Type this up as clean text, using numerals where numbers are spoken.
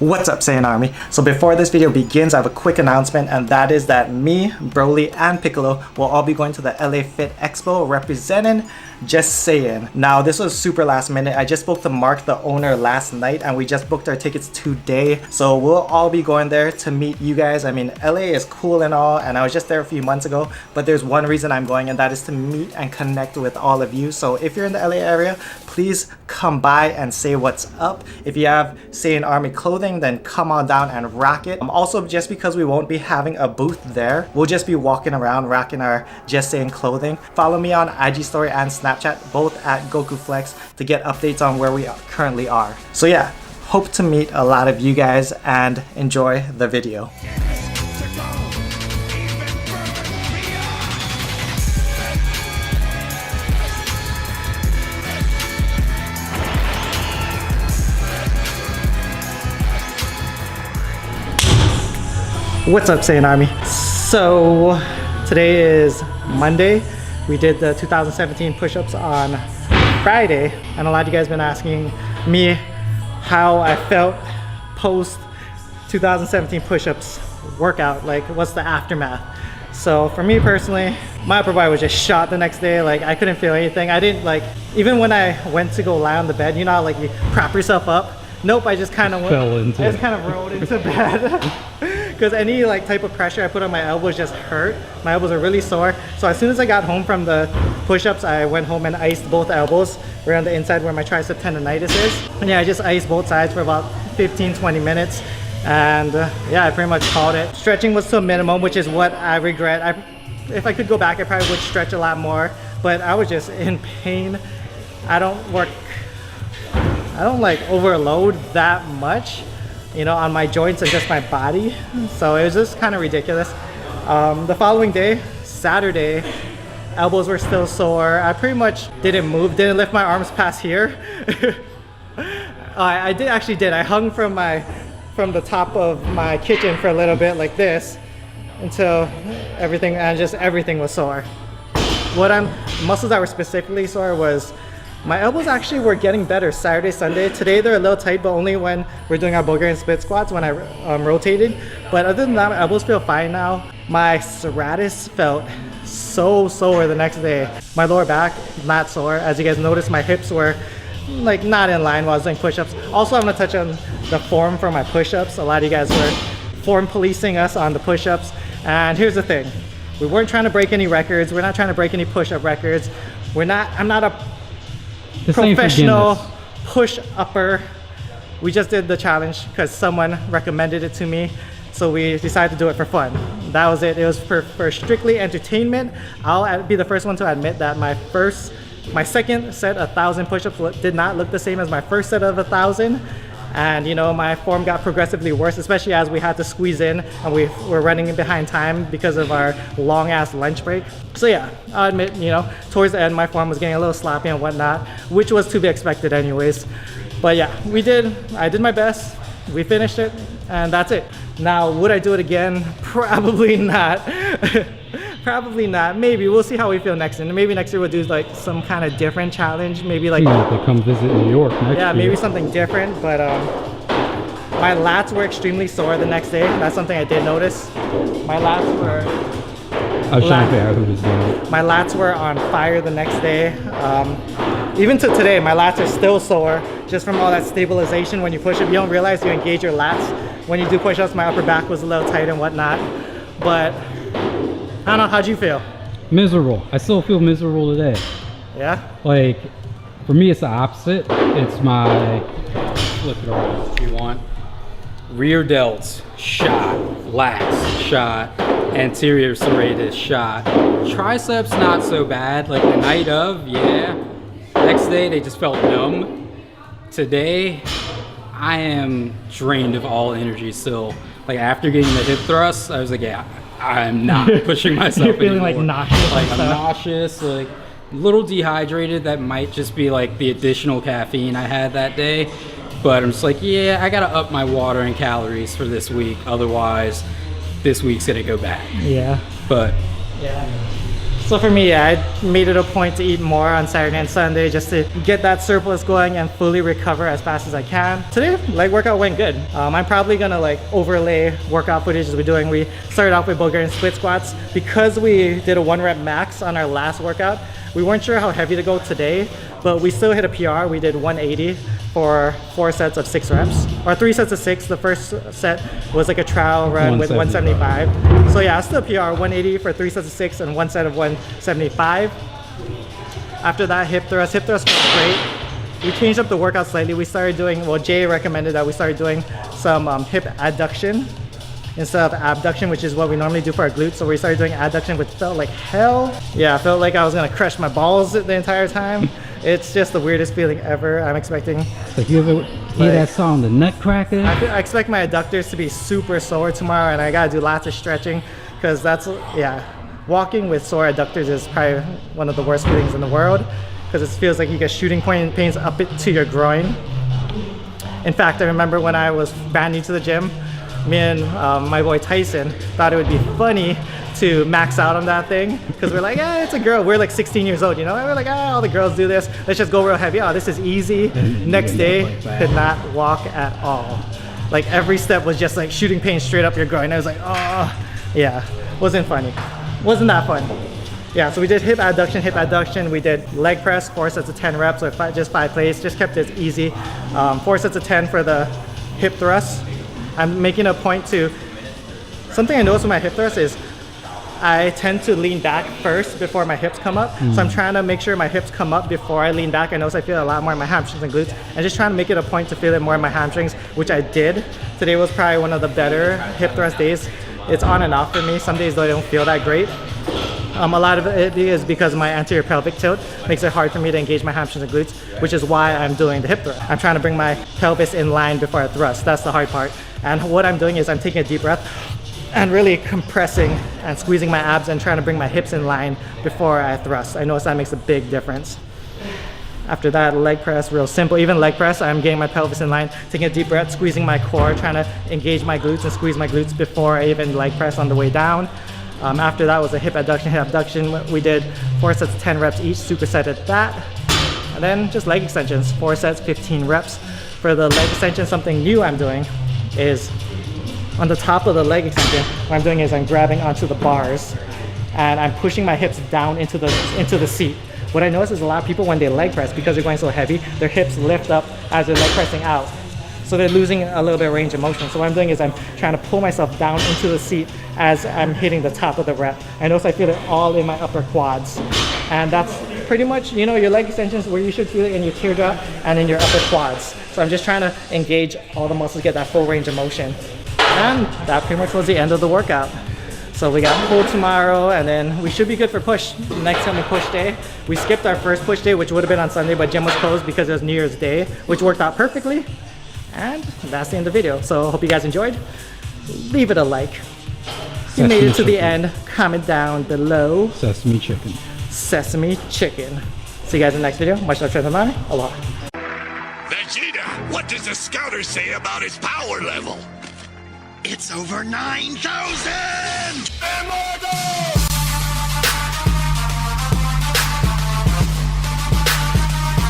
What's up, Saiyan Army? So before this video begins, I have a quick announcement, and that is that me, Broly, and Piccolo will all be going to the LA Fit Expo representing Just Saiyan. Now, this was super last minute. I just spoke to Mark, the owner, last night, and we just booked our tickets today. So we'll all be going there to meet you guys. I mean, LA is cool and all, and I was just there a few months ago, but there's one reason I'm going, and that is to meet and connect with all of you. So if you're in the LA area, please come by and say what's up. If you have Saiyan Army clothing, then come on down and rock it. Also, just because we won't be having a booth there, we'll just be walking around rocking our Just Saiyan clothing. Follow me on IG story and Snapchat, both at Gokuflex, to get updates on where we currently are. So yeah, hope to meet a lot of you guys and enjoy the video. What's up, Saiyan Army? So today is Monday. We did the 2017 push-ups on Friday, and a lot of you guys been asking me how I felt post 2017 push-ups workout, like what's the aftermath. So for me personally, my upper body was just shot the next day. Like I couldn't feel anything. I didn't like, even when I went to go lie on the bed, you know how like you prop yourself up? Nope, I just kind of rolled into bed. Because any like type of pressure I put on my elbows just hurt. My elbows are really sore. So as soon as I got home from the push-ups, I went home and iced both elbows around the inside where my tricep tendonitis is. And yeah, I just iced both sides for about 15-20 minutes. And yeah, I pretty much called it. Stretching was to a minimum, which is what I regret. If I could go back, I probably would stretch a lot more. But I was just in pain. I don't like overload that much, you know, on my joints and just my body. So it was just kind of ridiculous. The following day, Saturday, elbows were still sore. I pretty much didn't move, didn't lift my arms past here. I did. I hung from the top of my kitchen for a little bit like this until everything was sore. Muscles that were specifically sore was my elbows actually were getting better Saturday, Sunday. Today they're a little tight, but only when we're doing our Bulgarian split squats when I rotated. But other than that, my elbows feel fine now. My serratus felt so sore the next day. My lower back, not sore. As you guys noticed, my hips were like not in line while I was doing push-ups. Also, I'm gonna touch on the form for my push-ups. A lot of you guys were form policing us on the push-ups. And here's the thing. We weren't trying to break any records. We're not trying to break any push-up records. I'm not a professional push-upper. We just did the challenge because someone recommended it to me, so we decided to do it for fun. That was it. It was for strictly entertainment. I'll be the first one to admit that my second set of 1,000 push-ups did not look the same as my first set of 1,000. And you know, my form got progressively worse, especially as we had to squeeze in and we were running behind time because of our long ass lunch break. So yeah, I'll admit, you know, towards the end my form was getting a little sloppy and whatnot, which was to be expected anyways. But yeah, I did my best, we finished it, and that's it. Now, would I do it again? Probably not. Probably not. Maybe. We'll see how we feel next year. Maybe next year we'll do like some kind of different challenge. Maybe like they come visit New York next year. Yeah, maybe something different. But my lats were extremely sore the next day. That's something I did notice. My lats were... I was trying to figure out who was doing it. My lats were on fire the next day. Even to today, my lats are still sore just from all that stabilization. When you push up, you don't realize you engage your lats. When you do push-ups, my upper back was a little tight and whatnot. But I don't know, how'd you feel? Miserable. I still feel miserable today. Yeah? Like, for me, it's the opposite. It's my, flip it around if you want. Rear delts, shot. Lats, shot. Anterior serratus, shot. Triceps, not so bad. Like the night of, yeah. Next day, they just felt numb. Today, I am drained of all energy still. Like after getting the hip thrust, I was like, yeah, I'm not pushing myself You're feeling anymore. like nauseous. Like I'm nauseous, like a little dehydrated. That might just be like the additional caffeine I had that day. But I'm just like, yeah, I gotta up my water and calories for this week. Otherwise, this week's gonna go bad. Yeah. But yeah. So for me, yeah, I made it a point to eat more on Saturday and Sunday just to get that surplus going and fully recover as fast as I can. Today, leg workout went good. I'm probably gonna like overlay workout footage as we're doing. We started off with Bulgarian split squats. Because we did a 1 rep max on our last workout, we weren't sure how heavy to go today, but we still hit a PR. We did 180 for 4 sets of 6 reps, or 3 sets of 6. The first set was like a trial run with 175. So yeah, it's still PR, 180 for 3 sets of 6 and 1 set of 175. After that, hip thrust. Hip thrust was great. We changed up the workout slightly. We started doing, well, Jay recommended that we started doing some hip adduction instead of abduction, which is what we normally do for our glutes. So we started doing adduction, which felt like hell. Yeah, I felt like I was gonna crush my balls the entire time. It's just the weirdest feeling ever. I'm expecting. Like, you ever hear that song, The Nutcracker? I expect my adductors to be super sore tomorrow, and I gotta do lots of stretching because that's, yeah, walking with sore adductors is probably one of the worst feelings in the world because it feels like you get shooting point pains up to your groin. In fact, I remember when I was brand new to the gym, me and my boy Tyson thought it would be funny to max out on that thing because we're like, yeah, it's a girl. We're like 16 years old, you know? And we're like, ah, all the girls do this. Let's just go real heavy. Oh, this is easy. Next day, could not walk at all. Like every step was just like shooting pain straight up your groin. I was like, oh, yeah, wasn't funny. Wasn't that fun. Yeah, so we did hip adduction. We did leg press, 4 sets of 10 reps with just 5 plates. Just kept it easy. 4 sets of 10 for the hip thrust. I'm making a point to, something I noticed with my hip thrust is I tend to lean back first before my hips come up. So I'm trying to make sure my hips come up before I lean back. I notice I feel a lot more in my hamstrings and glutes. And just trying to make it a point to feel it more in my hamstrings, which I did. Today was probably one of the better hip thrust days. It's on and off for me. Some days though I don't feel that great. A lot of it is because my anterior pelvic tilt makes it hard for me to engage my hamstrings and glutes, which is why I'm doing the hip thrust. I'm trying to bring my pelvis in line before I thrust. That's the hard part. And what I'm doing is I'm taking a deep breath and really compressing and squeezing my abs and trying to bring my hips in line before I thrust. I notice that makes a big difference. After that, leg press, real simple. Even leg press, I'm getting my pelvis in line, taking a deep breath, squeezing my core, trying to engage my glutes and squeeze my glutes before I even leg press on the way down. After that was a hip abduction. We did 4 sets, 10 reps each, superset at that. And then just leg extensions, 4 sets, 15 reps. For the leg extension, something new I'm doing is on the top of the leg extension, what I'm doing is I'm grabbing onto the bars and I'm pushing my hips down into the seat. What I notice is a lot of people when they leg press, because they're going so heavy, their hips lift up as they're leg pressing out. So they're losing a little bit of range of motion. So what I'm doing is I'm trying to pull myself down into the seat as I'm hitting the top of the rep. I notice I feel it all in my upper quads. And that's pretty much, you know, your leg extensions where you should feel it in your teardrop and in your upper quads. So I'm just trying to engage all the muscles, get that full range of motion. And that pretty much was the end of the workout. So we got pull tomorrow, and then we should be good for push. Next time we push day. We skipped our first push day, which would have been on Sunday, but gym was closed because it was New Year's Day, which worked out perfectly. And that's the end of the video. So I hope you guys enjoyed. Leave it a like. If you made it to the end, comment down below. Sesame chicken. Sesame chicken. See you guys in the next video. Much love, friends of mine. Aloha. Vegeta, what does the scouter say about his power level? It's over 9,000! Immortal!